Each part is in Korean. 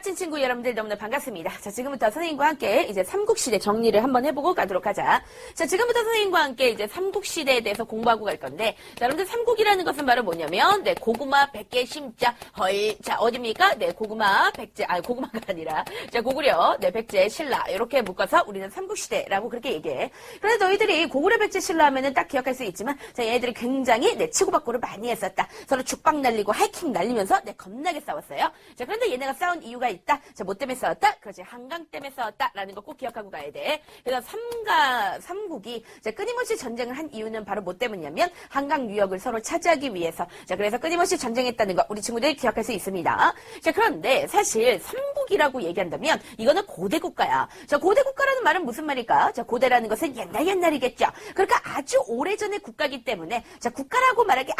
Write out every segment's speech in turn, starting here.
멋진 친구 여러분들 너무나 반갑습니다. 자, 지금부터 선생님과 함께 이제 삼국시대 정리를 한번 해보고 가도록 하자. 자, 지금부터 선생님과 함께 이제 삼국시대에 대해서 공부하고 갈 건데, 자, 여러분들 삼국이라는 것은 바로 뭐냐면, 네, 고구마 100개 심자, 헐, 자, 어딥니까? 네, 고구마 100제, 고구마가 아니라, 자, 고구려, 네, 100제, 신라, 이렇게 묶어서 우리는 삼국시대라고 그렇게 얘기해. 그래서 너희들이 고구려 100제, 신라 하면은 딱 기억할 수 있지만, 자, 얘네들이 굉장히, 네, 치고받고를 많이 했었다. 서로 죽박 날리고 하이킹 날리면서, 네, 겁나게 싸웠어요. 자, 그런데 얘네가 싸운 이유가 있다. 자, 뭐 때문에 싸웠다? 그렇지. 한강 때문에 싸웠다라는 거 꼭 기억하고 가야 돼. 그래서 삼국이 끊임없이 전쟁을 한 이유는 바로 뭐 때문이냐면 한강 유역을 서로 차지하기 위해서. 자, 그래서 끊임없이 전쟁했다는 거 우리 친구들이 기억할 수 있습니다. 자, 그런데 사실 삼국이라고 얘기한다면 이거는 고대 국가야. 자, 고대 국가라는 말은 무슨 말일까? 자, 고대라는 것은 옛날이겠죠. 그러니까 아주 오래전의 국가이기 때문에 자, 국가라고 말하기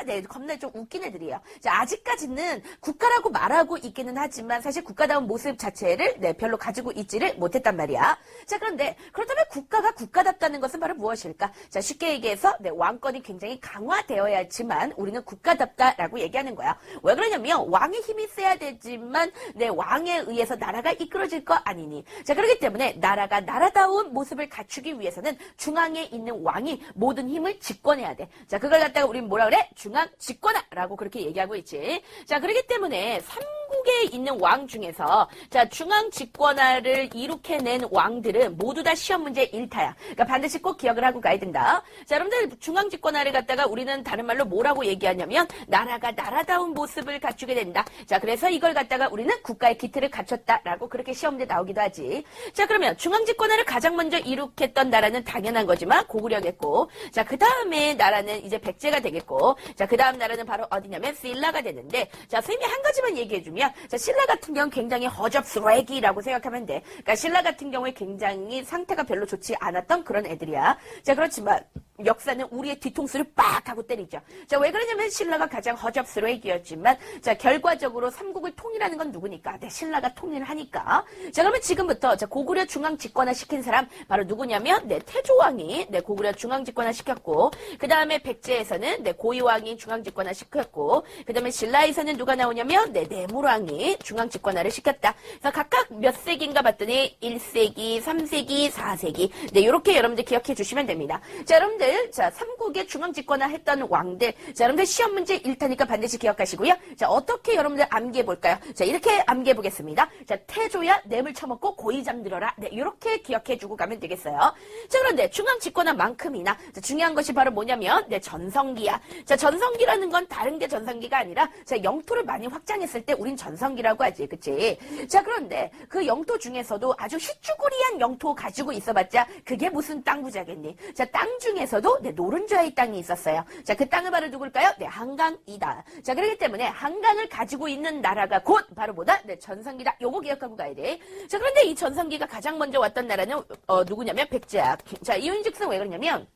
네, 겁나 좀 웃긴 애들이에요. 자, 아직까지는 국가라고 말하고 있기는 하지만 사실 국가다운 모습 자체를 네, 별로 가지고 있지를 못했단 말이야. 자, 그런데 그렇다면 국가가 국가답다는 것은 바로 무엇일까? 자, 쉽게 얘기해서 네, 왕권이 굉장히 강화되어야지만 우리는 국가답다라고 얘기하는 거야. 왜 그러냐면 왕의 힘이 세야 되지만 네, 왕에 의해서 나라가 이끌어질 거 아니니. 자, 그렇기 때문에 나라가 나라다운 모습을 갖추기 위해서는 중앙에 있는 왕이 모든 힘을 집권해야 돼. 자, 그걸 갖다가 우리는 뭐라 그래? 중앙 집권하라고 그렇게 얘기하고 있지. 자, 그렇기 때문에 삼국에 있는 왕 중에서 자, 중앙 집권화를 이룩해낸 왕들은 모두 다 시험 문제 1타야. 그러니까 반드시 꼭 기억을 하고 가야 된다. 자, 여러분들 중앙 집권화를 갖다가 우리는 다른 말로 뭐라고 얘기하냐면 나라가 나라다운 모습을 갖추게 된다. 자, 그래서 이걸 갖다가 우리는 국가의 기틀을 갖췄다라고 그렇게 시험 문제 나오기도 하지. 자, 그러면 중앙 집권화를 가장 먼저 이룩했던 나라는 당연한 거지만 고구려겠고, 자, 그 다음에 나라는 이제 백제가 되겠고, 자, 그 다음 나라는 바로 어디냐면 신라가 되는데, 자, 선생님이 한 가지만 얘기해주면, 자, 신라 같은 경우는 굉장히 허접스레기라고 생각하면 돼. 그러니까 신라 같은 경우에 굉장히 상태가 별로 좋지 않았던 그런 애들이야. 자, 그렇지만 역사는 우리의 뒤통수를 빡 하고 때리죠. 자, 왜 그러냐면 신라가 가장 허접스레기였지만, 자, 결과적으로 삼국을 통일하는 건 누구니까? 네, 신라가 통일을 하니까. 자, 그러면 지금부터 자, 고구려 중앙 집권화 시킨 사람 바로 누구냐면 네, 태조왕이 네, 고구려 중앙 집권화 시켰고, 그 다음에 백제에서는 네, 고이왕이 중앙 집권화 시켰고, 그 다음에 신라에서는 누가 나오냐면 네, 내무왕이 중앙 집권화를 시켰다. 그래서 각각 몇 세기인가 봤더니 1세기, 3세기, 4세기. 네, 이렇게 여러분들 기억해 주시면 됩니다. 자, 여러분들, 자, 삼국의 중앙 집권화 했던 왕들. 자, 여러분들 시험 문제 1타니까 반드시 기억하시고요. 자, 어떻게 여러분들 암기해 볼까요? 자, 이렇게 암기해 보겠습니다. 자, 태조야 뇌물 처먹고 고이장 들어라. 네, 이렇게 기억해 주고 가면 되겠어요. 자, 그런데 중앙 집권화만큼이나 자, 중요한 것이 바로 뭐냐면 네, 전성기야. 자, 전성기라는 건 다른 게 전성기가 아니라 자, 영토를 많이 확장했을 때 우린 전성기라고 하지. 그치? 자, 그런데 그 영토 중에서도 아주 휘쭈구리한 영토 가지고 있어봤자 그게 무슨 땅 부자겠니? 자, 땅 중에서도 네, 노른자의 땅이 있었어요. 자, 그 땅은 바로 누굴까요? 네, 한강이다. 자, 그렇기 때문에 한강을 가지고 있는 나라가 곧 바로 뭐다? 네, 전성기다. 요거 기억하고 가야 돼. 자, 그런데 이 전성기가 가장 먼저 왔던 나라는 누구냐면 백제야. 자, 이유인즉슨 왜 그러냐면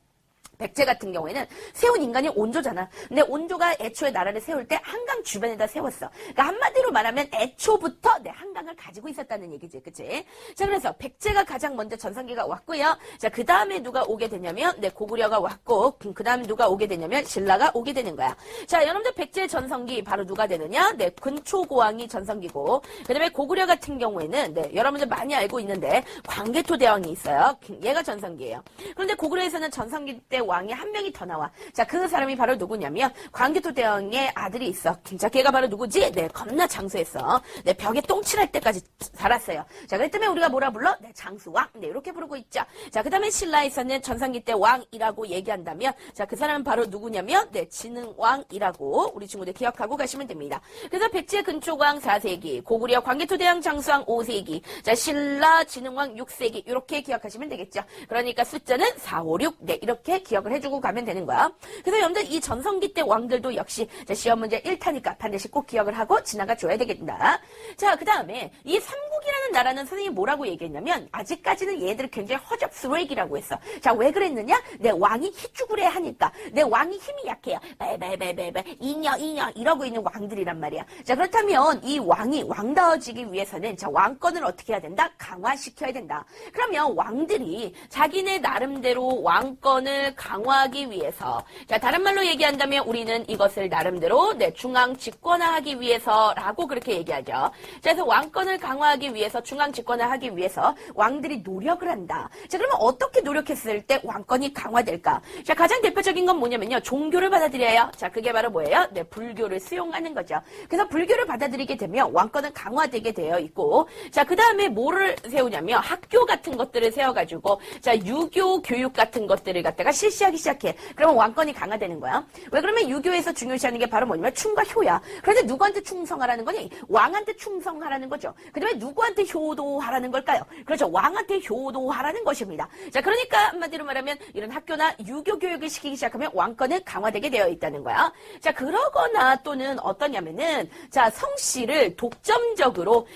백제 같은 경우에는 세운 인간이 온조잖아. 근데 온조가 애초에 나라를 세울 때 한강 주변에다 세웠어. 그러니까 한마디로 말하면 애초부터 네, 한강을 가지고 있었다는 얘기지. 그치? 자, 그래서 백제가 가장 먼저 전성기가 왔고요. 자, 그 다음에 누가 오게 되냐면 네, 고구려가 왔고, 그 다음에 누가 오게 되냐면 신라가 오게 되는 거야. 자, 여러분들 백제 전성기 바로 누가 되느냐? 네, 근초고왕이 전성기고, 그 다음에 고구려 같은 경우에는 네, 여러분들 많이 알고 있는데 광개토대왕이 있어요. 얘가 전성기예요. 그런데 고구려에서는 전성기 때 왕이 한 명이 더 나와. 자, 그 사람이 바로 누구냐면 광개토대왕의 아들이 있어. 자, 걔가 바로 누구지? 네, 겁나 장수했어. 네, 벽에 똥칠할 때까지 살았어요. 자, 그렇기 때문에 우리가 뭐라 불러? 네, 장수왕. 네, 이렇게 부르고 있죠. 자, 그 다음에 신라에서는 전성기 때 왕이라고 얘기한다면 자, 그 사람은 바로 누구냐면 네, 진흥왕이라고 우리 친구들 기억하고 가시면 됩니다. 그래서 백제 근초고왕 4세기, 고구려 광개토대왕 장수왕 5세기, 자, 신라 진흥왕 6세기 이렇게 기억하시면 되겠죠. 그러니까 숫자는 4, 5, 6 네, 이렇게 기억을 해주고 가면 되는 거야. 그래서 여러분들 이 전성기 때 왕들도 역시 자, 시험 문제 1타니까 반드시 꼭 기억을 하고 지나가 줘야 되겠다. 자, 그 다음에 이 삼국 삼국이라는 나라는 선생님이 뭐라고 얘기했냐면 아직까지는 얘들을 굉장히 허접스레기라고 했어. 자, 왜 그랬느냐? 내 왕이 희죽으래 하니까. 내 왕이 힘이 약해요. 베베베베베 이녀 이러고 있는 왕들이란 말이야. 자, 그렇다면 이 왕이 왕다워지기 위해서는 자, 왕권을 어떻게 해야 된다? 강화시켜야 된다. 그러면 왕들이 자기네 나름대로 왕권을 강화하기 위해서 자, 다른 말로 얘기한다면 우리는 이것을 나름대로 중앙 집권화하기 위해서라고 그렇게 얘기하죠. 자, 그래서 왕권을 강화하기 위해서 중앙 집권화하기 위해서 왕들이 노력을 한다. 자, 그러면 어떻게 노력했을 때 왕권이 강화될까? 자, 가장 대표적인 건 뭐냐면요. 종교를 받아들여요. 자, 그게 바로 뭐예요? 네, 불교를 수용하는 거죠. 그래서 불교를 받아들이게 되면 왕권은 강화되게 되어 있고 자, 그 다음에 뭐를 세우냐면 학교 같은 것들을 세워가지고 자, 유교 교육 같은 것들을 갖다가 실시하기 시작해. 그러면 왕권이 강화되는 거야. 왜 그러면 유교에서 중요시하는 게 바로 뭐냐면 충과 효야. 그런데 누구한테 충성하라는 거니? 왕한테 충성하라는 거죠. 그 다음에 누구한테 효도하라는 걸까요? 그렇죠. 왕한테 효도하라는 것입니다. 자, 그러니까 한마디로 말하면 이런 학교나 유교 교육을 시키기 시작하면 왕권은 강화되게 되어 있다는 거야. 자, 그러거나 또는 어떠냐면은 자, 성씨를 독점적으로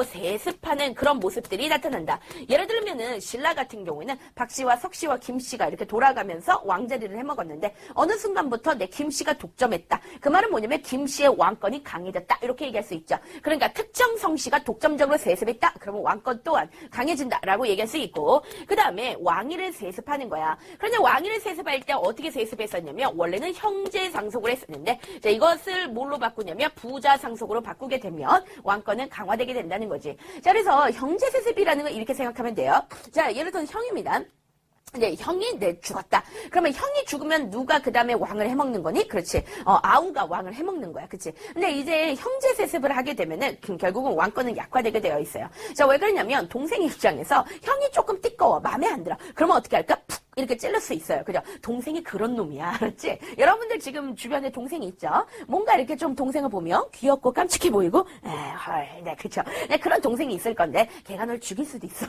세습하는 그런 모습들이 나타난다. 예를 들면은 신라 같은 경우에는 박씨와 석씨와 김씨가 이렇게 돌아가면서 왕자리를 해먹었는데 어느 순간부터 내 김씨가 독점했다. 그 말은 뭐냐면 김씨의 왕권이 강해졌다. 이렇게 얘기할 수 있죠. 그러니까 특정 성씨가 독점적으로 세습했다. 그러면 왕권 또한 강해진다라고 얘기할 수 있고 그 다음에 왕위를 세습하는 거야. 그런데 왕위를 세습할 때 어떻게 세습했었냐면 원래는 형제 상속을 했었는데 자, 이것을 뭘로 바꾸냐면 부자 상속으로 바꾸게 되면 왕권은 강화되게 된다는 거지. 자, 그래서 형제 세습이라는 거 이렇게 생각하면 돼요. 자, 예를 들어서 형입니다. 네, 형이 죽었다. 그러면 형이 죽으면 누가 그 다음에 왕을 해먹는 거니? 그렇지. 아우가 왕을 해먹는 거야. 그치? 근데 이제 형제 세습을 하게 되면은 결국은 왕권은 약화되게 되어 있어요. 자, 왜 그러냐면 동생 입장에서 형이 조금 띠꺼워. 마음에 안 들어. 그러면 어떻게 할까? 푹 이렇게 찔러 수 있어요. 그죠? 동생이 그런 놈이야. 알았지? 여러분들 지금 주변에 동생이 있죠? 뭔가 이렇게 좀 동생을 보면 귀엽고 깜찍해 보이고, 네, 그쵸? 네, 그런 동생이 있을 건데, 걔가 널 죽일 수도 있어.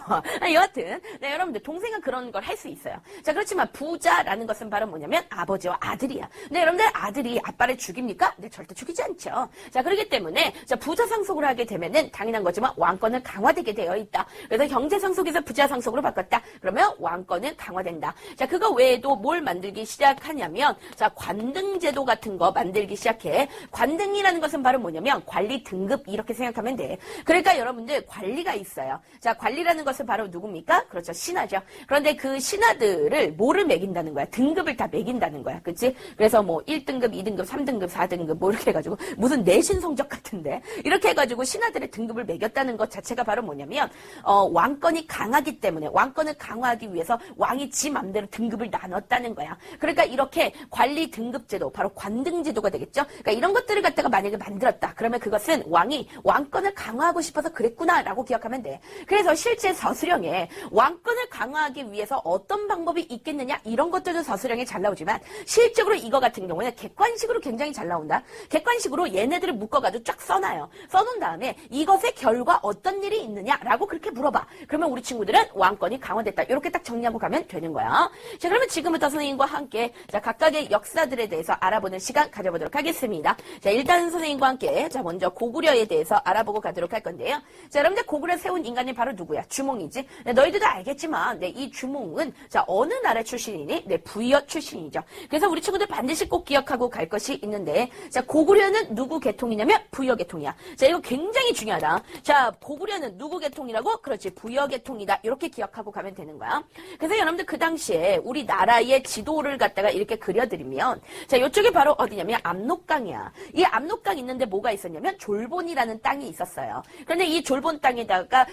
여하튼, 네, 여러분들, 동생은 그런 걸 할 수 있어요. 자, 그렇지만 부자라는 것은 바로 뭐냐면 아버지와 아들이야. 네, 여러분들, 아들이 아빠를 죽입니까? 네, 절대 죽이지 않죠. 자, 그렇기 때문에, 자, 부자 상속을 하게 되면은 당연한 거지만 왕권은 강화되게 되어 있다. 그래서 형제 상속에서 부자 상속으로 바꿨다. 그러면 왕권은 강화된다. 자, 그거 외에도 뭘 만들기 시작하냐면, 자, 관등제도 같은 거 만들기 시작해. 관등이라는 것은 바로 뭐냐면, 관리 등급, 이렇게 생각하면 돼. 그러니까 여러분들, 관리가 있어요. 자, 관리라는 것은 바로 누굽니까? 그렇죠. 신하죠. 그런데 그 신하들을 뭐를 매긴다는 거야? 등급을 다 매긴다는 거야. 그치? 그래서 뭐, 1등급, 2등급, 3등급, 4등급, 뭐 이렇게 해가지고, 무슨 내신 성적 같은데, 이렇게 해가지고 신하들의 등급을 매겼다는 것 자체가 바로 뭐냐면, 왕권이 강하기 때문에, 왕권을 강화하기 위해서 왕이 지 맘대로 등급을 나눴다는 거야. 그러니까 이렇게 관리 등급제도, 바로 관등제도가 되겠죠? 그러니까 이런 것들을 갖다가 만약에 만들었다. 그러면 그것은 왕이 왕권을 강화하고 싶어서 그랬구나라고 기억하면 돼. 그래서 실제 서술형에 왕권을 강화하기 위해서 어떤 방법이 있겠느냐 이런 것들도 서술형에 잘 나오지만 실적으로 이거 같은 경우는 객관식으로 굉장히 잘 나온다. 객관식으로 얘네들을 묶어가지고 쫙 써놔요. 써놓은 다음에 이것의 결과 어떤 일이 있느냐라고 그렇게 물어봐. 그러면 우리 친구들은 왕권이 강화됐다. 이렇게 딱 정리하고 가면 되는 거야. 자, 그러면 지금부터 선생님과 함께 자, 각각의 역사들에 대해서 알아보는 시간 가져보도록 하겠습니다. 자, 일단 선생님과 함께 자, 먼저 고구려에 대해서 알아보고 가도록 할 건데요. 자, 여러분들 고구려 세운 인간이 바로 누구야? 주몽이지. 네, 너희들도 알겠지만 네, 이 주몽은 자, 어느 나라 출신이니? 네, 부여 출신이죠. 그래서 우리 친구들 반드시 꼭 기억하고 갈 것이 있는데 자, 고구려는 누구 계통이냐면 부여 계통이야. 자, 이거 굉장히 중요하다. 자, 고구려는 누구 계통이라고? 그렇지, 부여 계통이다. 이렇게 기억하고 가면 되는 거야. 그래서 여러분들 그 당시에 우리 나라의 지도를 갖다가 이렇게 그려드리면 자, 이쪽이 바로 어디냐면 압록강이야. 이 압록강 있는데 뭐가 있었냐면 졸본이라는 땅이 있었어요. 그런데 이 졸본 땅에다가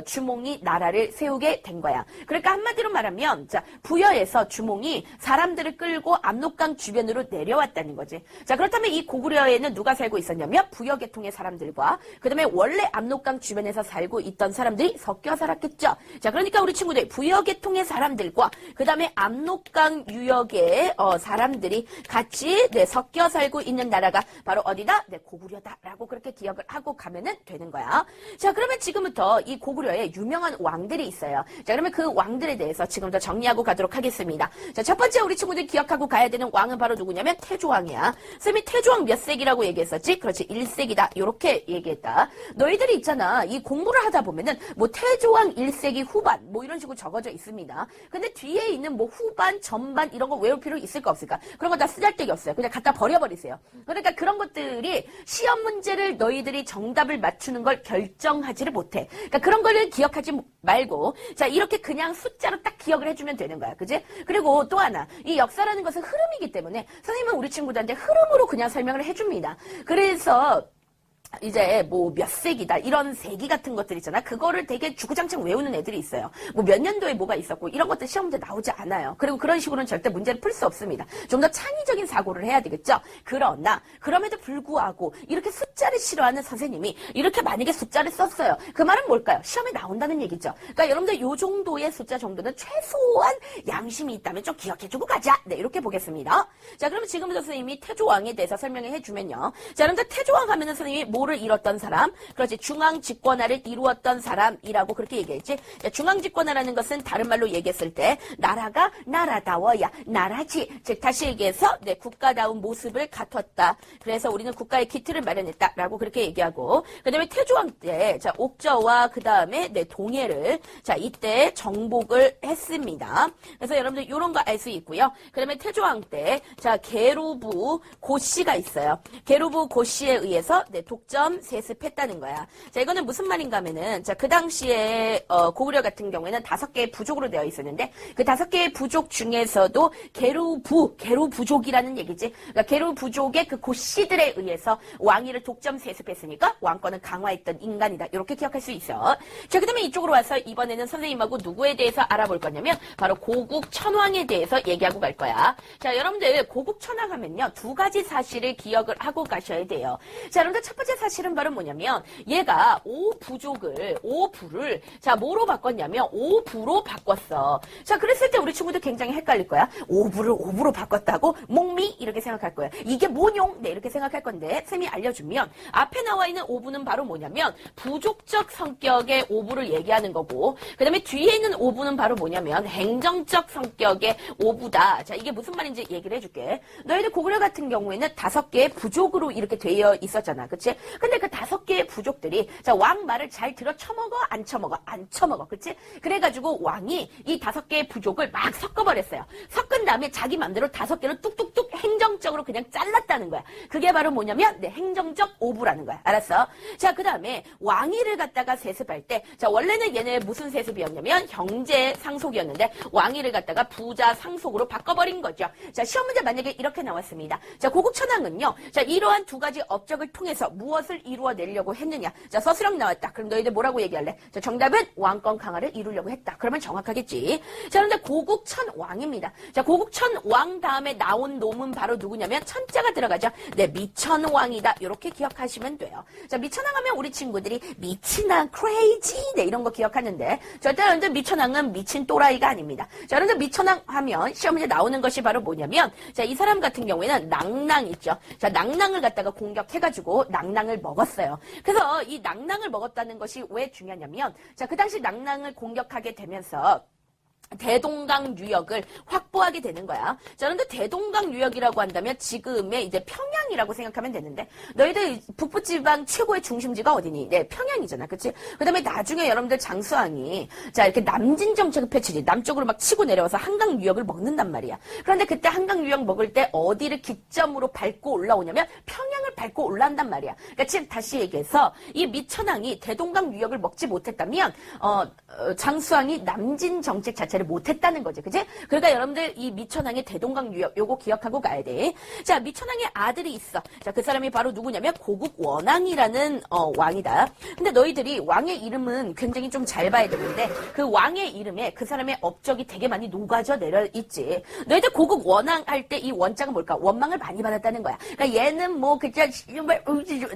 주몽이 나라를 세우게 된 거야. 그러니까 한마디로 말하면 자, 부여에서 주몽이 사람들을 끌고 압록강 주변으로 내려왔다는 거지. 자, 그렇다면 이 고구려에는 누가 살고 있었냐면 부여 계통의 사람들과 그 다음에 원래 압록강 주변에서 살고 있던 사람들이 섞여 살았겠죠. 자, 그러니까 우리 친구들 부여 계통의 사람들과 그 다음에 압록강 유역의 사람들이 같이 섞여 살고 있는 나라가 바로 어디다? 고구려다라고 그렇게 기억을 하고 가면은 되는 거야. 자, 그러면 지금부터 이 고구려에 유명한 왕들이 있어요. 자, 그러면 그 왕들에 대해서 지금부터 정리하고 가도록 하겠습니다. 자, 첫 번째 우리 친구들 기억하고 가야 되는 왕은 바로 누구냐면 태조왕이야. 쌤이 태조왕 몇 세기라고 얘기했었지? 그렇지, 1세기다. 요렇게 얘기했다. 너희들이 있잖아. 이 공부를 하다 보면은 뭐 태조왕 1세기 후반 뭐 이런 식으로 적어져 있습니다. 근데 뒤에 있는 뭐 후반, 전반 이런 거 외울 필요 있을까 없을까? 그런 거 다 쓰잘데기 없어요. 그냥 갖다 버려버리세요. 그러니까 그런 것들이 시험 문제를 너희들이 정답을 맞추는 걸 결정하지를 못해. 그러니까 그런 거를 기억하지 말고 자, 이렇게 그냥 숫자로 딱 기억을 해주면 되는 거야. 그지? 그리고 또 하나, 이 역사라는 것은 흐름이기 때문에 선생님은 우리 친구들한테 흐름으로 그냥 설명을 해줍니다. 그래서 이제 뭐 몇 세기다 이런 세기 같은 것들 있잖아. 그거를 되게 주구장창 외우는 애들이 있어요. 뭐 몇 년도에 뭐가 있었고 이런 것들 시험 문제 나오지 않아요. 그리고 그런 식으로는 절대 문제를 풀 수 없습니다. 좀 더 창의적인 사고를 해야 되겠죠. 그러나 그럼에도 불구하고 이렇게 숫자를 싫어하는 선생님이 이렇게 만약에 숫자를 썼어요. 그 말은 뭘까요? 시험에 나온다는 얘기죠. 그러니까 여러분들 요 정도의 숫자 정도는 최소한 양심이 있다면 좀 기억해주고 가자. 네, 이렇게 보겠습니다. 자, 그러면 지금부터 선생님이 태조왕에 대해서 설명을 해주면요. 자, 여러분들 태조왕 하면은 선생님이 뭐를 이뤘던 사람? 그렇지, 중앙 집권화를 이루었던 사람이라고 그렇게 얘기했지. 자, 중앙 집권화라는 것은 다른 말로 얘기했을 때 나라가 나라다워야 나라지. 즉 다시 얘기해서 국가다운 모습을 갖췄다. 그래서 우리는 국가의 기틀을 마련했다라고 그렇게 얘기하고, 그다음에 태조왕 때 자, 옥저와 그다음에 동해를 자, 이때 정복을 했습니다. 그래서 여러분들 이런 거 알 수 있고요. 그다음에 태조왕 때 자, 계루부 고씨가 있어요. 계루부 고씨에 의해서 독점 세습했다는 거야. 자, 이거는 무슨 말인가 하면은, 자, 그 당시에, 고구려 같은 경우에는 5개의 부족으로 되어 있었는데, 그 5개의 부족 중에서도 계루부족이라는 얘기지. 그러니까 계루부족의 그 고씨들에 의해서 왕위를 독점 세습했으니까 왕권을 강화했던 인간이다. 이렇게 기억할 수 있어. 자, 그 다음에 이쪽으로 와서 이번에는 선생님하고 누구에 대해서 알아볼 거냐면, 바로 고국천왕에 대해서 얘기하고 갈 거야. 자, 여러분들, 고국천왕 하면요, 2가지 사실을 기억을 하고 가셔야 돼요. 자, 여러분들 첫 번째 사실은 바로 뭐냐면 얘가 오부를 자, 뭐로 바꿨냐면 오부로 바꿨어. 자, 그랬을 때 우리 친구들 굉장히 헷갈릴 거야. 오부로 바꿨다고? 목미? 이렇게 생각할 거야. 이게 뭐뇽? 네, 이렇게 생각할 건데 쌤이 알려주면 앞에 나와 있는 오부는 바로 뭐냐면 부족적 성격의 오부를 얘기하는 거고, 그 다음에 뒤에 있는 오부는 바로 뭐냐면 행정적 성격의 오부다. 자, 이게 무슨 말인지 얘기를 해줄게. 너희들 고구려 같은 경우에는 5개의 부족으로 이렇게 되어 있었잖아. 그치? 근데 그 5개의 부족들이 자, 왕 말을 잘 들어 쳐먹어? 안 쳐먹어? 안 쳐먹어. 그치? 그래가지고 왕이 이 5개의 부족을 막 섞어버렸어요. 섞은 다음에 자기 맘대로 5개를 뚝뚝뚝 행정적으로 그냥 잘랐다는 거야. 그게 바로 뭐냐면 행정적 오부라는 거야. 알았어? 자, 그 다음에 왕위를 갖다가 세습할 때 자, 원래는 얘네 무슨 세습이었냐면 형제 상속이었는데 왕위를 갖다가 부자 상속으로 바꿔버린 거죠. 자, 시험 문제 만약에 이렇게 나왔습니다. 자, 고국천왕은요. 자, 이러한 2가지 업적을 통해서 무엇을 이루어내려고 했느냐. 자, 서술형 나왔다. 그럼 너희들 뭐라고 얘기할래? 자, 정답은 왕권 강화를 이루려고 했다. 그러면 정확하겠지. 자, 그런데 고국천왕입니다. 자, 고국천왕 다음에 나온 놈은 바로 누구냐면 천자가 들어가죠. 네, 미천왕이다. 이렇게 기억하시면 돼요. 자, 미천왕 하면 우리 친구들이 미친왕, crazy 네, 이런 거 기억하는데 절대 여러분들 미천왕은 미친 또라이가 아닙니다. 자, 여러분들 미천왕 하면 시험 문제 나오는 것이 바로 뭐냐면 자, 이 사람 같은 경우에는 낭낭 있죠. 자, 낭낭을 갖다가 공격해가지고 낭낭을 먹었어요. 그래서 이 낭낭을 먹었다는 것이 왜 중요하냐면 자, 그 당시 낭낭을 공격하게 되면서 대동강 유역을 확보하게 되는 거야. 자, 그런데 대동강 유역이라고 한다면 지금의 이제 평양이라고 생각하면 되는데 너희들 북부지방 최고의 중심지가 어디니? 네, 평양이잖아. 그치? 그 다음에 나중에 여러분들 장수왕이 자, 이렇게 남진 정책을 펼치지. 남쪽으로 막 치고 내려와서 한강 유역을 먹는단 말이야. 그런데 그때 한강 유역 먹을 때 어디를 기점으로 밟고 올라오냐면 평양을 밟고 올라온단 말이야. 그러니까 지금 다시 얘기해서 이 미천왕이 대동강 유역을 먹지 못했다면 장수왕이 남진 정책 자체를 못했다는 거지. 그지? 그러니까 여러분들 이 미천왕의 대동강 유역 요거 기억하고 가야 돼. 자, 미천왕의 아들이 있어. 자, 그 사람이 바로 누구냐면 고국원왕이라는 왕이다. 근데 너희들이 왕의 이름은 굉장히 좀 잘 봐야 되는데 그 왕의 이름에 그 사람의 업적이 되게 많이 녹아져 내려 있지. 너희들 고국원왕 할 때 이 원자가 뭘까? 원망을 많이 받았다는 거야. 그러니까 얘는 뭐 그냥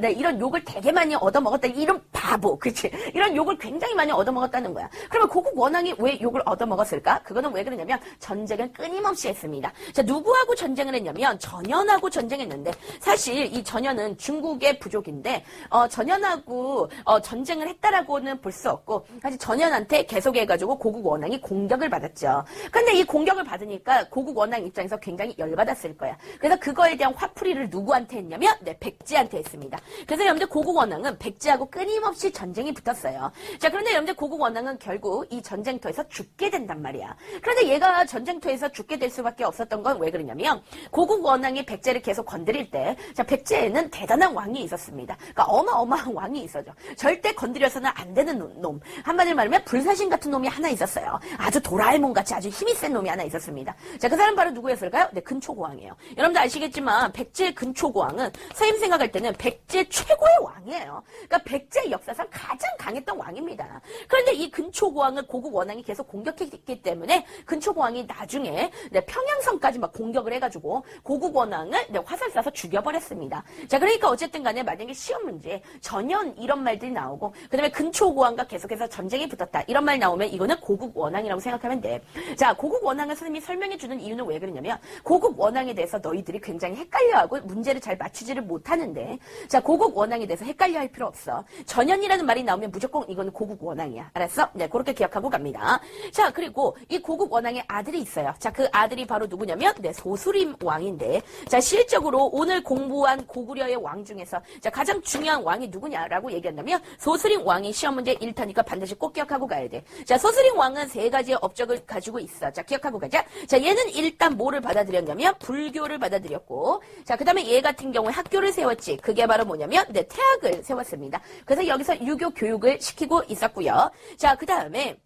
이런 욕을 되게 많이 얻어먹었다. 이런 바보. 그치? 이런 욕을 굉장히 많이 얻어먹었다는 거야. 그러면 고국원왕이 왜 욕을 얻어먹었어? 싸웠을까? 그거는 왜 그러냐면 전쟁을 끊임없이 했습니다. 자, 누구하고 전쟁을 했냐면 전현하고 전쟁했는데 사실 이 전현은 중국의 부족인데 전현하고 전쟁을 했다라고는 볼 수 없고 사실 전현한테 계속해가지고 고국 원왕이 공격을 받았죠. 근데 이 공격을 받으니까 고국 원왕 입장에서 굉장히 열받았을 거야. 그래서 그거에 대한 화풀이를 누구한테 했냐면 네, 백제한테 했습니다. 그래서 여러분들 고국 원왕은 백제하고 끊임없이 전쟁이 붙었어요. 자, 그런데 여러분들 고국 원왕은 결국 이 전쟁터에서 죽게 된단 말이야. 그런데 얘가 전쟁터에서 죽게 될 수밖에 없었던 건 왜 그러냐면 고국 원왕이 백제를 계속 건드릴 때 자, 백제에는 대단한 왕이 있었습니다. 그러니까 어마어마한 왕이 있었죠. 절대 건드려서는 안 되는 놈. 한마디로 말하면 불사신 같은 놈이 하나 있었어요. 아주 도라에몽 같이 아주 힘이 센 놈이 하나 있었습니다. 자, 그 사람 바로 누구였을까요? 네, 근초고왕이에요. 여러분들 아시겠지만 백제 근초고왕은 선생님 생각할 때는 백제 최고의 왕이에요. 그러니까 백제 역사상 가장 강했던 왕입니다. 그런데 이 근초고왕을 고국 원왕이 계속 공격했기 때문에 근초고왕이 나중에 네, 평양성까지 막 공격을 해가지고 고국 원왕을 네, 화살 쏴서 죽여버렸습니다. 자, 그러니까 어쨌든 간에 만약에 시험 문제에 전현 이런 말들이 나오고 그 다음에 근초고왕과 계속해서 전쟁이 붙었다 이런 말 나오면 이거는 고국 원왕이라고 생각하면 돼. 자, 고국 원왕을 선생님이 설명해주는 이유는 왜 그러냐면 고국 원왕에 대해서 너희들이 굉장히 헷갈려하고 문제를 잘 맞추지를 못하는데 자, 고국 원왕에 대해서 헷갈려할 필요 없어. 전현이라는 말이 나오면 무조건 이거는 고국 원왕이야. 알았어? 네, 그렇게 기억하고 갑니다. 자, 그리고 이 고국 원왕의 아들이 있어요. 자, 그 아들이 바로 누구냐면 네, 소수림 왕인데 자, 실적으로 오늘 공부한 고구려의 왕 중에서 자, 가장 중요한 왕이 누구냐라고 얘기한다면 소수림 왕이 시험 문제 1타니까 반드시 꼭 기억하고 가야 돼. 자, 소수림 왕은 세 가지의 업적을 가지고 있어. 자, 기억하고 가자. 자, 얘는 일단 뭐를 받아들였냐면 불교를 받아들였고 자, 그 다음에 얘 같은 경우에 학교를 세웠지. 그게 바로 뭐냐면 네, 태학을 세웠습니다. 그래서 여기서 유교 교육을 시키고 있었고요. 자, 그 다음에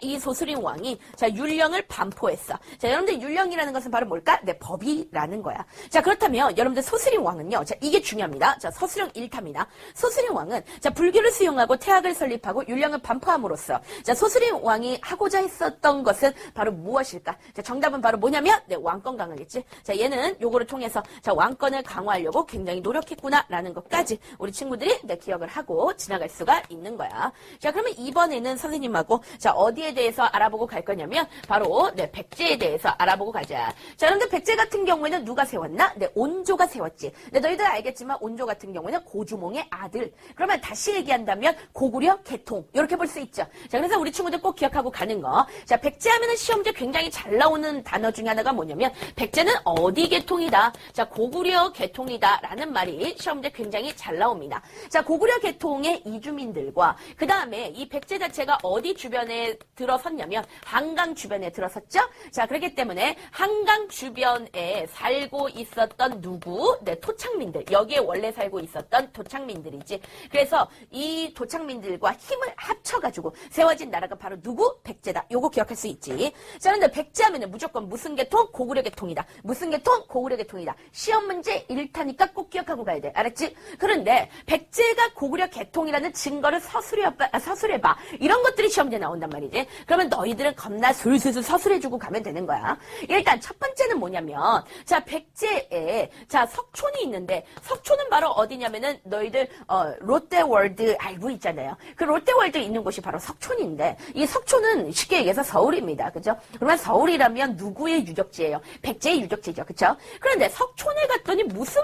이 소수림 왕이 자, 율령을 반포했어. 자, 여러분들 율령이라는 것은 바로 뭘까? 네, 법이라는 거야. 자, 그렇다면 여러분들 소수림 왕은요. 자, 이게 중요합니다. 자, 서술형 1타입니다. 소수림 왕은 자, 불교를 수용하고 태학을 설립하고 율령을 반포함으로써 자, 소수림 왕이 하고자 했었던 것은 바로 무엇일까? 자, 정답은 바로 뭐냐면 네, 왕권 강화겠지. 자, 얘는 요거를 통해서 자, 왕권을 강화하려고 굉장히 노력했구나라는 것까지 우리 친구들이 네, 기억을 하고 지나갈 수가 있는 거야. 자, 그러면 이번에는 선생님하고 자, 어디에 대해서 알아보고 갈 거냐면 바로 네, 백제에 대해서 알아보고 가자. 자, 그런데 백제 같은 경우에는 누가 세웠나? 네, 온조가 세웠지. 네, 너희들 알겠지만 온조 같은 경우에는 고주몽의 아들. 그러면 다시 얘기한다면 고구려 개통 이렇게 볼 수 있죠. 자, 그래서 우리 친구들 꼭 기억하고 가는 거. 자, 백제 하면은 시험제 굉장히 잘 나오는 단어 중에 하나가 뭐냐면 백제는 어디 개통이다. 자, 고구려 개통이다라는 말이 시험제 굉장히 잘 나옵니다. 자, 고구려 개통의 이주민들과 그 다음에 이 백제 자체가 어디 주변에 들어섰냐면 한강 주변에 들어섰죠. 자, 그렇기 때문에 한강 주변에 살고 있었던 누구? 네, 토착민들. 여기에 원래 살고 있었던 토착민들이지. 그래서 이 토착민들과 힘을 합쳐가지고 세워진 나라가 바로 누구? 백제다. 요거 기억할 수 있지. 자, 그런데 백제 하면은 무조건 무슨 계통? 고구려 계통이다. 무슨 계통? 고구려 계통이다. 시험 문제 1타니까 꼭 기억하고 가야 돼. 알았지? 그런데 백제가 고구려 계통이라는 증거를 서술해봐. 이런 것들이 시험 문제 나온단 말이지. 그러면 너희들은 겁나 술술술 서술해주고 가면 되는 거야. 일단 첫 번째는 뭐냐면 자, 백제에 자, 석촌이 있는데 석촌은 바로 어디냐면은 너희들 롯데월드 알고 있잖아요. 그 롯데월드 있는 곳이 바로 석촌인데 이 석촌은 쉽게 얘기해서 서울입니다. 그죠? 그러면 서울이라면 누구의 유적지예요? 백제의 유적지죠. 그쵸? 그런데 석촌에 갔더니 무슨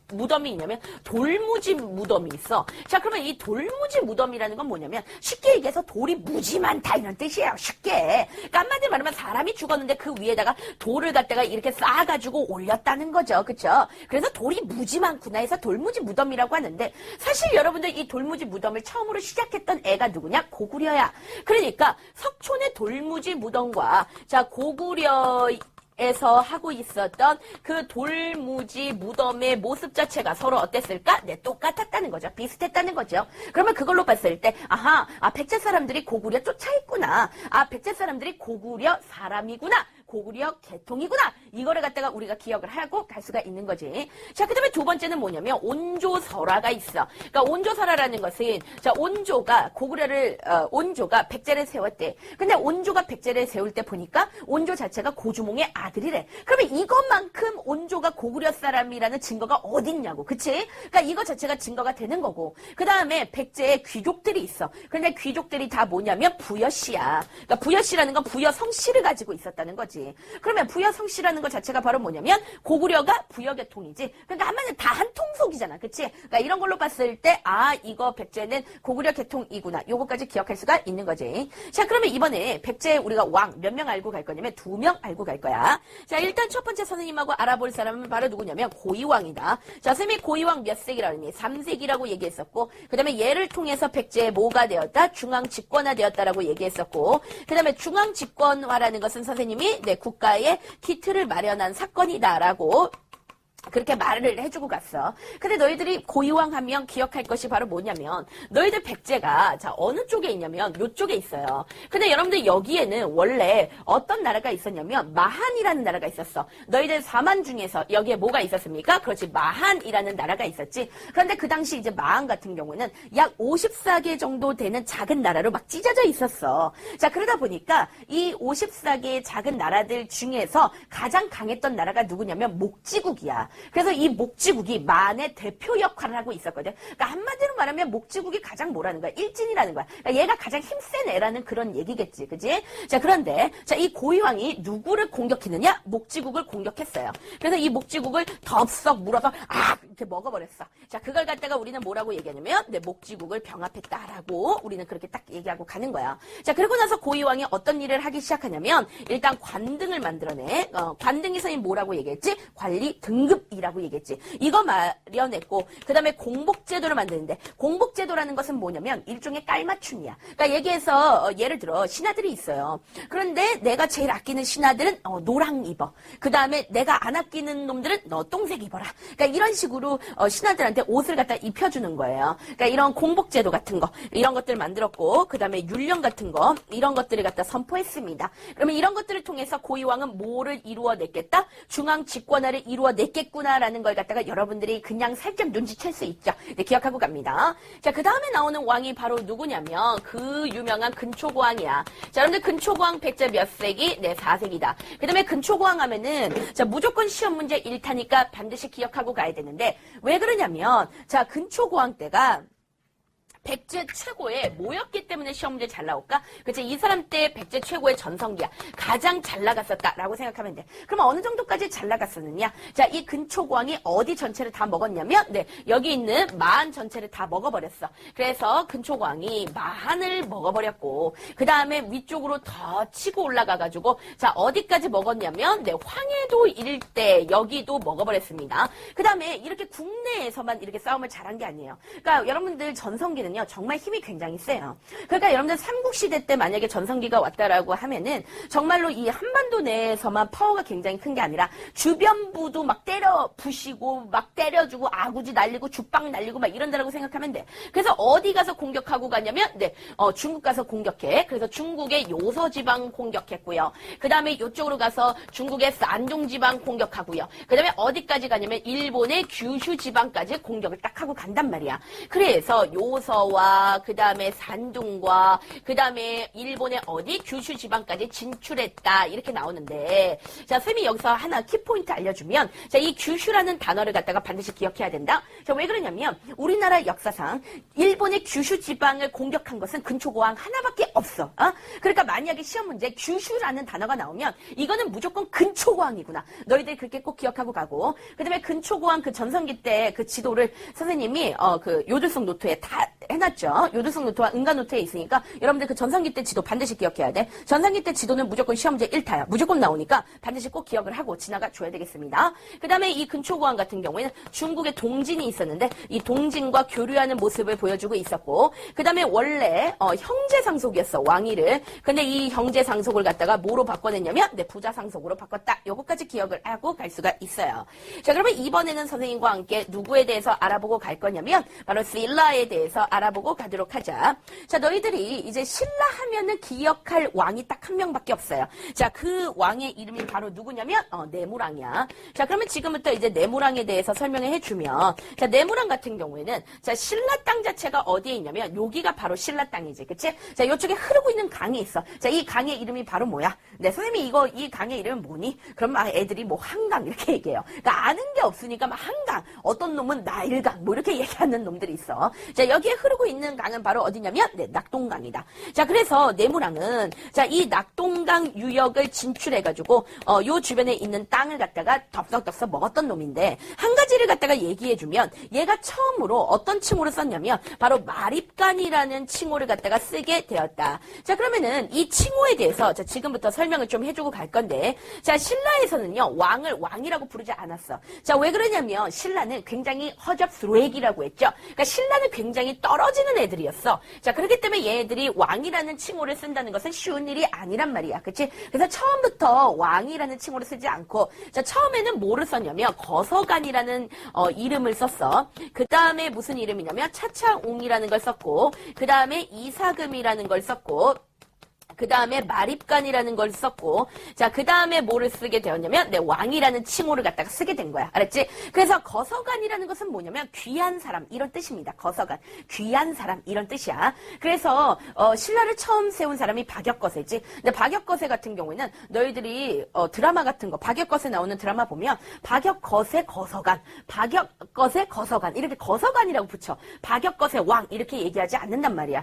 무덤이 있냐면 돌무지 무덤이 있어. 자, 그러면 이 돌무지 무덤이라는 건 뭐냐면 쉽게 얘기해서 돌이 무지 많다 이런 뜻이에요. 쉽게. 그러니까 한마디로 말하면 사람이 죽었는데 그 위에다가 돌을 갖다가 이렇게 쌓아가지고 올렸다는 거죠. 그쵸? 그래서 돌이 무지 많구나 해서 돌무지 무덤이라고 하는데 사실 여러분들 이 돌무지 무덤을 처음으로 시작했던 애가 누구냐? 고구려야. 그러니까 석촌의 돌무지 무덤과 자, 고구려에서 하고 있었던 그 돌무지 무덤의 모습 자체가 서로 어땠을까? 네, 똑같았다는 거죠. 비슷했다는 거죠. 그러면 그걸로 봤을 때, 백제 사람들이 고구려 쫓아있구나. 백제 사람들이 고구려 사람이구나. 고구려 계통이구나. 이거를 갖다가 우리가 기억을 하고 갈 수가 있는 거지. 자, 그 다음에 두 번째는 뭐냐면 온조설화가 있어. 그러니까 온조설화라는 것은 자, 온조가 온조가 백제를 세웠대. 근데 온조가 백제를 세울 때 보니까 온조 자체가 고주몽의 아들이래. 그러면 이것만큼 온조가 고구려 사람이라는 증거가 어딨냐고. 그치? 그러니까 이거 자체가 증거가 되는 거고. 그 다음에 백제에 귀족들이 있어. 근데 귀족들이 다 뭐냐면 부여씨야. 그러니까 부여씨라는 건 부여 성씨를 가지고 있었다는 거지. 그러면 부여 성씨라는 것 자체가 바로 뭐냐면 고구려가 부여계통이지. 그러니까 한마디로 다 한 통속이잖아. 그치? 그러니까 이런 걸로 봤을 때 이거 백제는 고구려 계통이구나. 요거까지 기억할 수가 있는 거지. 자, 그러면 이번에 백제 우리가 왕 몇 명 알고 갈 거냐면 2명 알고 갈 거야. 자, 일단 첫 번째 선생님하고 알아볼 사람은 바로 누구냐면 고이왕이다. 자, 선생님이 고이왕 몇 세기라고 했니? 3세기라고 얘기했었고, 그 다음에 얘를 통해서 백제의 뭐가 되었다? 중앙집권화 되었다라고 얘기했었고, 그 다음에 중앙집권화라는 것은 선생님이 국가의 기틀을 마련한 사건이다라고 그렇게 말을 해주고 갔어. 근데 너희들이 고이왕 하면 기억할 것이 바로 뭐냐면 너희들 백제가 자 어느 쪽에 있냐면 요쪽에 있어요. 근데 여러분들 여기에는 원래 어떤 나라가 있었냐면 마한이라는 나라가 있었어. 너희들 사만 중에서 여기에 뭐가 있었습니까? 그렇지, 마한이라는 나라가 있었지. 그런데 그 당시 이제 마한 같은 경우는 약 54개 정도 되는 작은 나라로 막 찢어져 있었어. 자, 그러다 보니까 이 54개의 작은 나라들 중에서 가장 강했던 나라가 누구냐면 목지국이야. 그래서 이 목지국이 만의 대표 역할을 하고 있었거든. 그러니까 한마디로 말하면 목지국이 가장 뭐라는 거야? 일진이라는 거야. 그러니까 얘가 가장 힘센 애라는 그런 얘기겠지. 그지? 자, 그런데 자, 이 고이왕이 누구를 공격했느냐? 목지국을 공격했어요. 그래서 이 목지국을 덥석 물어서 이렇게 먹어버렸어. 자, 그걸 갖다가 우리는 뭐라고 얘기하냐면 목지국을 병합했다라고 우리는 그렇게 딱 얘기하고 가는 거야. 자, 그리고 나서 고이왕이 어떤 일을 하기 시작하냐면 일단 관등을 만들어내. 관등이 선생님 뭐라고 얘기했지? 관리 등급이라고 얘기했지. 이거 마련했고 그 다음에 공복제도를 만드는데 공복제도라는 것은 뭐냐면 일종의 깔맞춤이야. 그러니까 얘기해서 예를 들어 신하들이 있어요. 그런데 내가 제일 아끼는 신하들은 노랑 입어. 그 다음에 내가 안 아끼는 놈들은 너 똥색 입어라. 그러니까 이런 식으로 신하들한테 옷을 갖다 입혀주는 거예요. 그러니까 이런 공복제도 같은 거 이런 것들 만들었고 그 다음에 율령 같은 거 이런 것들을 갖다 선포했습니다. 그러면 이런 것들을 통해서 고이왕은 뭐를 이루어냈겠다? 중앙 집권화를 이루어냈겠구나라는 걸 갖다가 여러분들이 그냥 살짝 눈치챌 수 있죠. 네, 기억하고 갑니다. 자, 그 다음에 나오는 왕이 바로 누구냐면 그 유명한 근초고왕이야. 자, 여러분들 근초고왕 백제 몇 세기? 네, 4세기다. 그 다음에 근초고왕 하면은 자, 무조건 시험 문제 1타니까 반드시 기억하고 가야 되는데 왜 그러냐면 자, 근초고왕 때가 백제 최고의 뭐였기 때문에 시험 문제 잘 나올까? 그치? 이 사람 때 백제 최고의 전성기야. 가장 잘 나갔었다라고 생각하면 돼. 그럼 어느 정도까지 잘 나갔었느냐? 자, 이 근초고왕이 어디 전체를 다 먹었냐면, 여기 있는 마한 전체를 다 먹어버렸어. 그래서 근초고왕이 마한을 먹어버렸고, 그 다음에 위쪽으로 더 치고 올라가가지고, 자, 어디까지 먹었냐면, 황해도 일대, 여기도 먹어버렸습니다. 그 다음에 이렇게 국내에서만 이렇게 싸움을 잘한 게 아니에요. 그러니까 여러분들 전성기는 정말 힘이 굉장히 세요. 그러니까 여러분들 삼국시대 때 만약에 전성기가 왔다라고 하면은 정말로 이 한반도 내에서만 파워가 굉장히 큰 게 아니라 주변부도 막 때려 부시고 막 때려주고 아구지 날리고 죽빵 날리고 막 이런다라고 생각하면 돼. 그래서 어디 가서 공격하고 가냐면 중국 가서 공격해. 그래서 중국의 요서지방 공격했고요. 그 다음에 이쪽으로 가서 중국의 산둥지방 공격하고요. 그 다음에 어디까지 가냐면 일본의 규슈지방까지 공격을 딱 하고 간단 말이야. 그래서 요서 그 다음에 산둥과 그 다음에 일본의 어디 규슈 지방까지 진출했다 이렇게 나오는데 자, 쌤이 여기서 하나 키포인트 알려주면 자, 이 규슈라는 단어를 갖다가 반드시 기억해야 된다. 자, 왜 그러냐면 우리나라 역사상 일본의 규슈 지방을 공격한 것은 근초고왕 하나밖에 없어. 그러니까 만약에 시험 문제 규슈라는 단어가 나오면 이거는 무조건 근초고왕이구나. 너희들 그렇게 꼭 기억하고 가고 그 다음에 근초고왕 그 전성기 때 그 지도를 선생님이 그 요들성 노트에 다 해놨죠. 요들성 노트와 은가 노트에 있으니까 여러분들 그 전성기 때 지도 반드시 기억해야 돼. 전성기 때 지도는 무조건 시험 문제 1타야. 무조건 나오니까 반드시 꼭 기억을 하고 지나가 줘야 되겠습니다. 그 다음에 이 근초고왕 같은 경우에는 중국에 동진이 있었는데 이 동진과 교류하는 모습을 보여주고 있었고 그 다음에 원래 형제상속이었어. 왕위를. 근데 이 형제상속을 갖다가 뭐로 바꿔냈냐면 부자상속으로 바꿨다. 요거까지 기억을 하고 갈 수가 있어요. 자, 그러면 이번에는 선생님과 함께 누구에 대해서 알아보고 갈 거냐면 바로 신라에 대해서 알아보고 가도록 하자. 자, 너희들이 이제 신라 하면은 기억할 왕이 딱 한 명밖에 없어요. 자, 그 왕의 이름이 바로 누구냐면 내무랑이야. 자, 그러면 지금부터 이제 내무랑에 대해서 설명을 해주면, 자, 내무랑 같은 경우에는 자, 신라 땅 자체가 어디에 있냐면 여기가 바로 신라 땅이지, 그치? 자, 이쪽에 흐르고 있는 강이 있어. 자, 이 강의 이름이 바로 뭐야? 네, 선생님이 이 강의 이름은 뭐니? 그럼 막 애들이 뭐 한강 이렇게 얘기해요. 그러니까 아는 게 없으니까 막 한강, 어떤 놈은 나일강 뭐 이렇게 얘기하는 놈들이 있어. 자, 여기에 흐르고 있는 강은 바로 어디냐면 네, 낙동강이다. 자, 그래서 내무랑은 자, 이 낙동강 유역을 진출해가지고 요 주변에 있는 땅을 갖다가 덥석덥석 먹었던 놈인데 한 가지를 갖다가 얘기해주면 얘가 처음으로 어떤 칭호를 썼냐면 바로 마립간이라는 칭호를 갖다가 쓰게 되었다. 자, 그러면은 이 칭호에 대해서 자, 지금부터 설명을 좀 해주고 갈 건데 자, 신라에서는요 왕을 왕이라고 부르지 않았어. 자, 왜 그러냐면 신라는 굉장히 허접스레기라고 했죠. 그러니까 신라는 굉장히 떨어지는 애들이었어. 자, 그렇기 때문에 얘네들이 왕이라는 칭호를 쓴다는 것은 쉬운 일이 아니란 말이야. 그치? 그래서 처음부터 왕이라는 칭호를 쓰지 않고 자, 처음에는 뭐를 썼냐면 거서간이라는 이름을 썼어. 그 다음에 무슨 이름이냐면 차차옹이라는 걸 썼고 그 다음에 이사금이라는 걸 썼고 그 다음에 마립간이라는 걸 썼고 자, 그 다음에 뭐를 쓰게 되었냐면 네, 왕이라는 칭호를 갖다가 쓰게 된 거야. 알았지? 그래서 거서간이라는 것은 뭐냐면 귀한 사람 이런 뜻입니다. 거서간. 귀한 사람 이런 뜻이야. 그래서 신라를 처음 세운 사람이 박역거세지. 근데 박역거세 같은 경우에는 너희들이 드라마 같은 거 박역거세 나오는 드라마 보면 박역거세 거서간, 박역거세 거서간 이렇게 거서간이라고 붙여. 박역거세 왕 이렇게 얘기하지 않는단 말이야.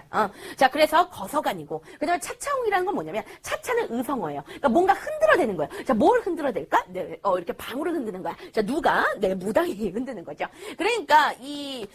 자, 그래서 거서간이고 그 다음에 차차옹 이라는 건 뭐냐면 차차는 의성어예요. 그러니까 뭔가 흔들어대는 거예요. 자, 뭘 흔들어댈까? 네, 이렇게 방울을 흔드는 거야. 자, 누가? 네, 무당이 흔드는 거죠. 그러니까 이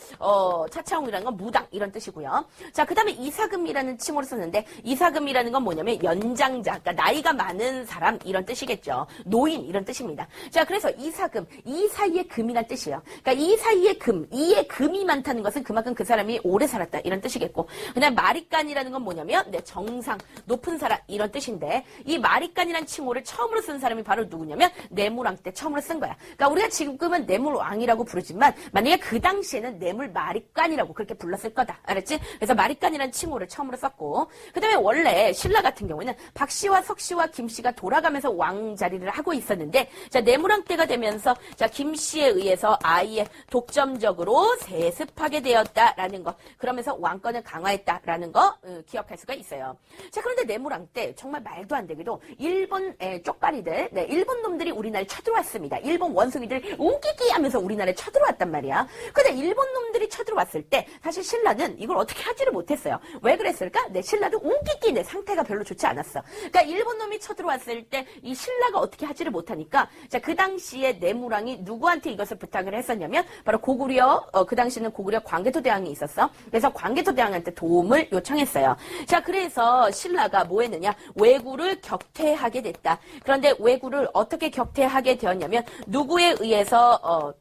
차차옹이라는 건 무당 이런 뜻이고요. 자, 그다음에 이사금이라는 칭호를 썼는데 이사금이라는 건 뭐냐면 연장자, 그러니까 나이가 많은 사람 이런 뜻이겠죠. 노인 이런 뜻입니다. 자, 그래서 이사금, 이 사이에 금이란 뜻이에요. 그러니까 이 사이에 금, 이에 금이 많다는 것은 그만큼 그 사람이 오래 살았다 이런 뜻이겠고, 그다음에 마립간이라는 건 뭐냐면 네, 정상, 높은 사람 이런 뜻인데 이 마립간이라는 칭호를 처음으로 쓴 사람이 바로 누구냐면 내무랑 때 처음으로 쓴 거야. 그러니까 우리가 지금은 내물왕이라고 부르지만 만약에 그 당시에는 내물 마립간이라고 그렇게 불렀을 거다. 알았지? 그래서 마립간이라는 칭호를 처음으로 썼고 그 다음에 원래 신라 같은 경우에는 박씨와 석씨와 김씨가 돌아가면서 왕 자리를 하고 있었는데 자, 내무랑 때가 되면서 자, 김씨에 의해서 아예 독점적으로 세습하게 되었다라는 거, 그러면서 왕권을 강화했다라는 거 기억할 수가 있어요. 자, 그런데 내무랑 때 정말 말도 안 되게도 일본 쪽발이들, 네, 일본 놈들이 우리나라에 쳐들어왔습니다. 일본 원숭이들 우기기 하면서 우리나라에 쳐들어왔단 말이야. 근데 일본 놈들이 쳐들어왔을 때 사실 신라는 이걸 어떻게 하지를 못했어요. 왜 그랬을까? 네, 신라도 우기기 내 상태가 별로 좋지 않았어. 그러니까 일본 놈이 쳐들어왔을 때 이 신라가 어떻게 하지를 못하니까 자, 그 당시에 내무랑이 누구한테 이것을 부탁을 했었냐면 바로 고구려, 그 당시에는 고구려 광개토 대왕이 있었어. 그래서 광개토 대왕한테 도움을 요청했어요. 자, 그래서 신라가 뭐 했느냐? 왜구를 격퇴하게 됐다. 그런데 왜구를 어떻게 격퇴하게 되었냐면 누구에 의해서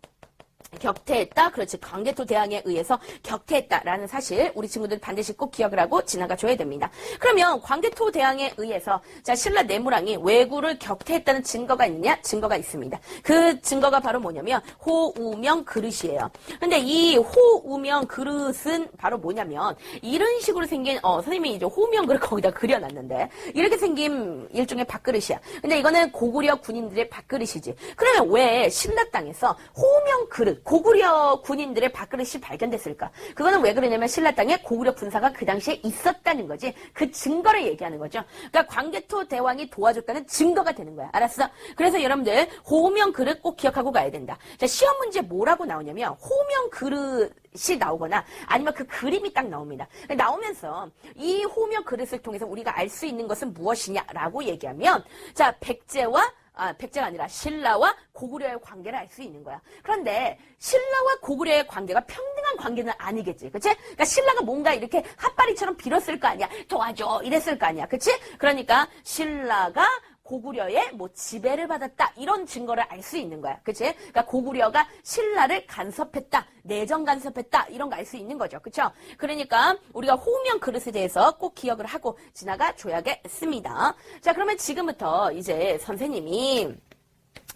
격퇴했다. 그렇지. 광개토 대왕에 의해서 격퇴했다라는 사실 우리 친구들 반드시 꼭 기억을 하고 지나가 줘야 됩니다. 그러면 광개토 대왕에 의해서 자, 신라 내무랑이 왜구를 격퇴했다는 증거가 있느냐? 증거가 있습니다. 그 증거가 바로 뭐냐면 호우명 그릇이에요. 근데 이 호우명 그릇은 바로 뭐냐면 이런 식으로 생긴 선생님이 이제 호우명 그릇 거기다 그려놨는데 이렇게 생긴 일종의 밥그릇이야. 근데 이거는 고구려 군인들의 밥그릇이지. 그러면 왜 신라 땅에서 호우명 그릇 고구려 군인들의 밥그릇이 발견됐을까? 그거는 왜 그러냐면 신라 땅에 고구려 군사가 그 당시에 있었다는 거지. 그 증거를 얘기하는 거죠. 그러니까 광개토 대왕이 도와줬다는 증거가 되는 거야. 알았어? 그래서 여러분들 호명 그릇 꼭 기억하고 가야 된다. 자, 시험 문제 뭐라고 나오냐면 호명 그릇이 나오거나 아니면 그 그림이 딱 나옵니다. 나오면서 이 호명 그릇을 통해서 우리가 알 수 있는 것은 무엇이냐라고 얘기하면 자, 백제가 아니라 신라와 고구려의 관계를 알 수 있는 거야. 그런데 신라와 고구려의 관계가 평등한 관계는 아니겠지. 그치? 그러니까 신라가 뭔가 이렇게 핫바리처럼 빌었을 거 아니야. 도와줘. 이랬을 거 아니야. 그치? 그러니까 신라가 고구려의 뭐 지배를 받았다 이런 증거를 알 수 있는 거야. 그치? 그러니까 고구려가 신라를 간섭했다, 내정 간섭했다 이런 거 알 수 있는 거죠. 그쵸? 그러니까 우리가 호명 그릇에 대해서 꼭 기억을 하고 지나가 줘야겠습니다. 자, 그러면 지금부터 이제 선생님이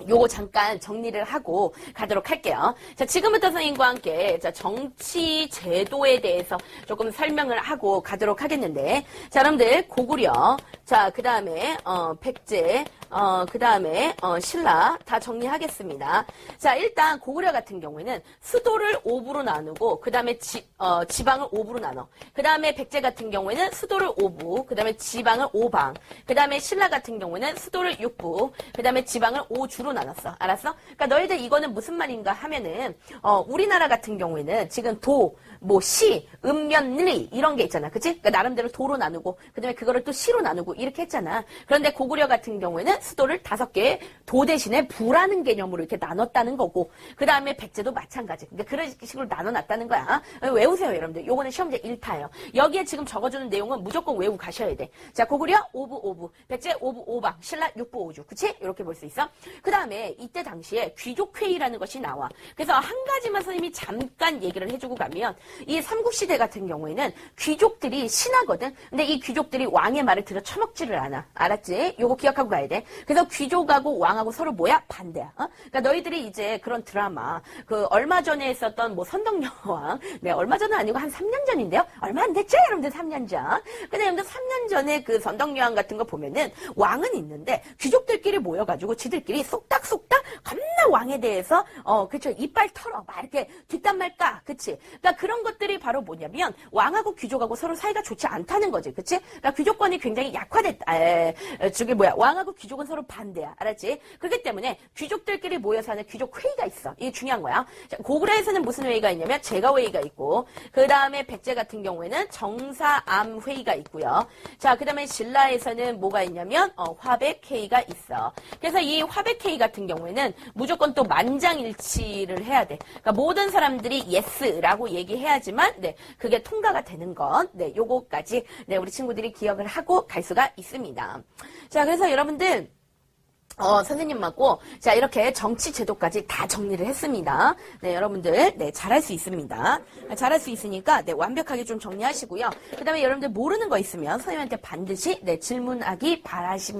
요거 잠깐 정리를 하고 가도록 할게요. 자, 지금부터 선생님과 함께 자, 정치 제도에 대해서 조금 설명을 하고 가도록 하겠는데, 자, 여러분들 고구려, 자, 그 다음에 백제, 그 다음에 신라 다 정리하겠습니다. 자, 일단 고구려 같은 경우에는 수도를 5부로 나누고, 그 다음에 지방을 5부로 나눠. 그 다음에 백제 같은 경우에는 수도를 5부, 그 다음에 지방을 5방. 그 다음에 신라 같은 경우에는 수도를 6부, 그 다음에 지방을 5주로 나눴어. 알았어? 그러니까 너희들 이거는 무슨 말인가 하면은 우리나라 같은 경우에는 지금 도, 뭐 시, 읍면, 리 이런 게 있잖아. 그치? 그러니까 나름대로 도로 나누고 그 다음에 그거를 또 시로 나누고 이렇게 했잖아. 그런데 고구려 같은 경우에는 수도를 5개, 도 대신에 부라는 개념으로 이렇게 나눴다는 거고, 그 다음에 백제도 마찬가지. 그러니까 그런 식으로 나눠놨다는 거야. 외우세요, 여러분들. 요거는 시험제 1타예요. 여기에 지금 적어주는 내용은 무조건 외우고 가셔야 돼. 자, 고구려 5부 5부, 백제 5부 5방, 신라 6부 5주. 그치? 이렇게 볼 수 있어. 그 다음에 이때 당시에 귀족회의라는 것이 나와. 그래서 한 가지만 선생님이 잠깐 얘기를 해주고 가면, 이 삼국시대 같은 경우에는 귀족들이 신하거든. 근데 이 귀족들이 왕의 말을 들어 처먹지를 않아. 알았지? 요거 기억하고 가야 돼. 그래서 귀족하고 왕하고 서로 뭐야? 반대야. 그러니까 너희들이 이제 그런 드라마, 그 얼마 전에 했었던 뭐 선덕여왕, 네, 얼마 전은 아니고 한 3년 전인데요. 얼마 안 됐죠, 여러분들? 3년 전. 근데 여러분들 3년 전에 그 선덕여왕 같은 거 보면은 왕은 있는데 귀족들끼리 모여가지고 지들끼리 쏙닥쏙닥 겁나 왕에 대해서 그쵸, 이빨 털어 막 이렇게 뒷담 말까, 그치? 그러니까 그런 것들이 바로 뭐냐면 왕하고 귀족하고 서로 사이가 좋지 않다는 거지, 그치? 그러니까 귀족권이 굉장히 약화됐다. 저기 뭐야, 왕하고 귀족은 서로 반대야, 알았지? 그렇기 때문에 귀족들끼리 모여서 하는 귀족 회의가 있어. 이게 중요한 거야. 자, 고구려에서는 무슨 회의가 있냐면 제가 회의가 있고, 그 다음에 백제 같은 경우에는 정사암 회의가 있고요. 자, 그 다음에 신라에서는 뭐가 있냐면 화백 회의가 있어. 그래서 이 화백 회의 같은 경우에는 무조건 또 만장일치를 해야 돼. 그러니까 모든 사람들이 예스라고 얘기해야지만 네, 그게 통과가 되는 것. 네, 요거까지 네, 우리 친구들이 기억을 하고 갈 수가 있습니다. 자, 그래서 여러분들 선생님하고 자, 이렇게 정치 제도까지 다 정리를 했습니다. 네, 여러분들 네, 잘할 수 있습니다. 잘할 수 있으니까 네, 완벽하게 좀 정리하시고요. 그다음에 여러분들 모르는 거 있으면 선생님한테 반드시 네, 질문하기 바라십니다.